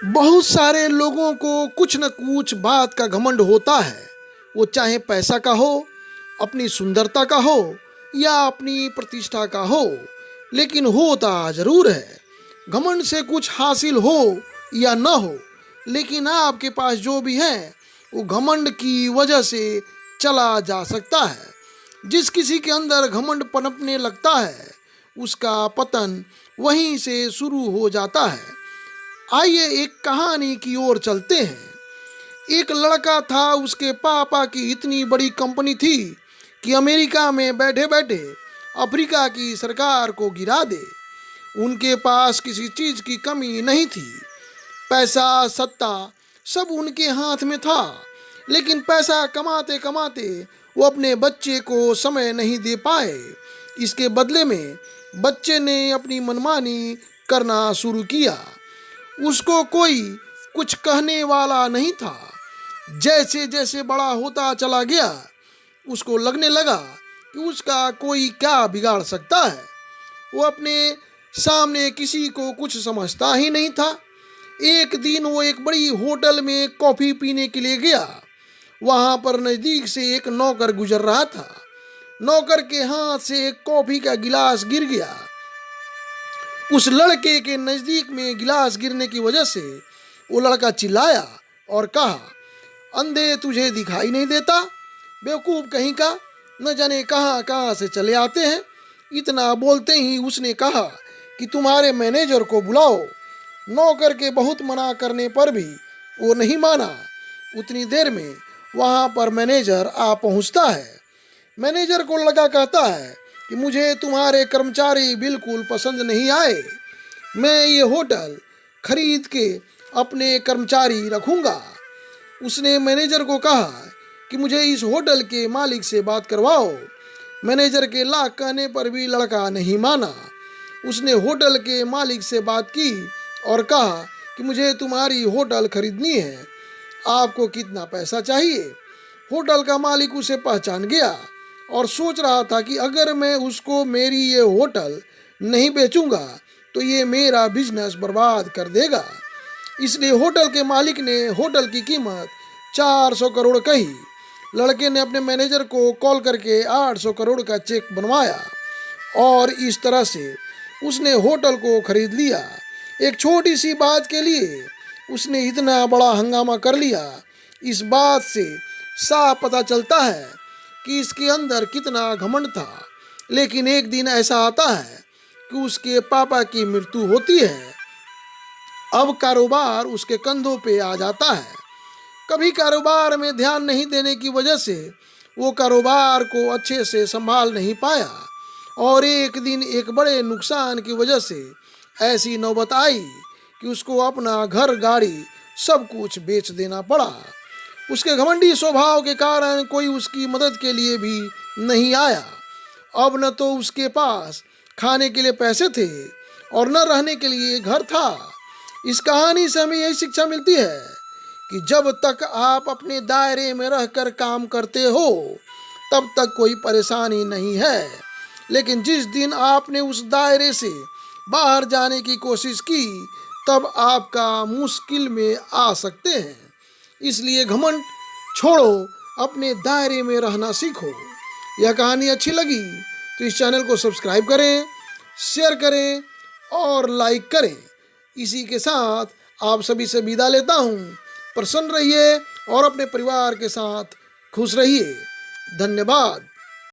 बहुत सारे लोगों को कुछ न कुछ बात का घमंड होता है। वो चाहे पैसा का हो, अपनी सुंदरता का हो या अपनी प्रतिष्ठा का हो, लेकिन होता जरूर है। घमंड से कुछ हासिल हो या न हो, लेकिन आपके पास जो भी है वो घमंड की वजह से चला जा सकता है। जिस किसी के अंदर घमंड पनपने लगता है उसका पतन वहीं से शुरू हो जाता है। आइए एक कहानी की ओर चलते हैं। एक लड़का था, उसके पापा की इतनी बड़ी कंपनी थी कि अमेरिका में बैठे बैठे अफ्रीका की सरकार को गिरा दे। उनके पास किसी चीज की कमी नहीं थी। पैसा, सत्ता सब उनके हाथ में था, लेकिन पैसा कमाते कमाते वो अपने बच्चे को समय नहीं दे पाए। इसके बदले में बच्चे ने अपनी मनमानी करना शुरू किया। उसको कोई कुछ कहने वाला नहीं था। जैसे जैसे बड़ा होता चला गया उसको लगने लगा कि उसका कोई क्या बिगाड़ सकता है। वो अपने सामने किसी को कुछ समझता ही नहीं था। एक दिन वो एक बड़ी होटल में कॉफ़ी पीने के लिए गया। वहाँ पर नज़दीक से एक नौकर गुजर रहा था। नौकर के हाथ से एक कॉफ़ी का गिलास गिर गया। उस लड़के के नज़दीक में गिलास गिरने की वजह से वो लड़का चिल्लाया और कहा, अंधे तुझे दिखाई नहीं देता? बेवकूफ़ कहीं का, न जाने कहाँ कहाँ से चले आते हैं। इतना बोलते ही उसने कहा कि तुम्हारे मैनेजर को बुलाओ। नौकर के बहुत मना करने पर भी वो नहीं माना। उतनी देर में वहाँ पर मैनेजर आ पहुँचता है। मैनेजर को लगा कहता है कि मुझे तुम्हारे कर्मचारी बिल्कुल पसंद नहीं आए। मैं ये होटल खरीद के अपने कर्मचारी रखूँगा। उसने मैनेजर को कहा कि मुझे इस होटल के मालिक से बात करवाओ। मैनेजर के लाख कहने पर भी लड़का नहीं माना। उसने होटल के मालिक से बात की और कहा कि मुझे तुम्हारी होटल खरीदनी है, आपको कितना पैसा चाहिए। होटल का मालिक उसे पहचान गया और सोच रहा था कि अगर मैं उसको मेरी ये होटल नहीं बेचूंगा तो ये मेरा बिजनेस बर्बाद कर देगा। इसलिए होटल के मालिक ने होटल की कीमत 400 करोड़ कही। लड़के ने अपने मैनेजर को कॉल करके 800 करोड़ का चेक बनवाया और इस तरह से उसने होटल को खरीद लिया। एक छोटी सी बात के लिए उसने इतना बड़ा हंगामा कर लिया। इस बात से साफ पता चलता है कि इसके अंदर कितना घमंड था। लेकिन एक दिन ऐसा आता है कि उसके पापा की मृत्यु होती है। अब कारोबार उसके कंधों पे आ जाता है। कभी कारोबार में ध्यान नहीं देने की वजह से वो कारोबार को अच्छे से संभाल नहीं पाया और एक दिन एक बड़े नुकसान की वजह से ऐसी नौबत आई कि उसको अपना घर, गाड़ी सब कुछ बेच देना पड़ा। उसके घमंडी स्वभाव के कारण कोई उसकी मदद के लिए भी नहीं आया। अब न तो उसके पास खाने के लिए पैसे थे और न रहने के लिए घर था। इस कहानी से हमें यही शिक्षा मिलती है कि जब तक आप अपने दायरे में रहकर काम करते हो तब तक कोई परेशानी नहीं है, लेकिन जिस दिन आपने उस दायरे से बाहर जाने की कोशिश की तब आपका मुश्किल में आ सकते हैं। इसलिए घमंड छोड़ो, अपने दायरे में रहना सीखो। यह कहानी अच्छी लगी तो इस चैनल को सब्सक्राइब करें, शेयर करें और लाइक करें। इसी के साथ आप सभी से विदा लेता हूँ। प्रसन्न रहिए और अपने परिवार के साथ खुश रहिए। धन्यवाद।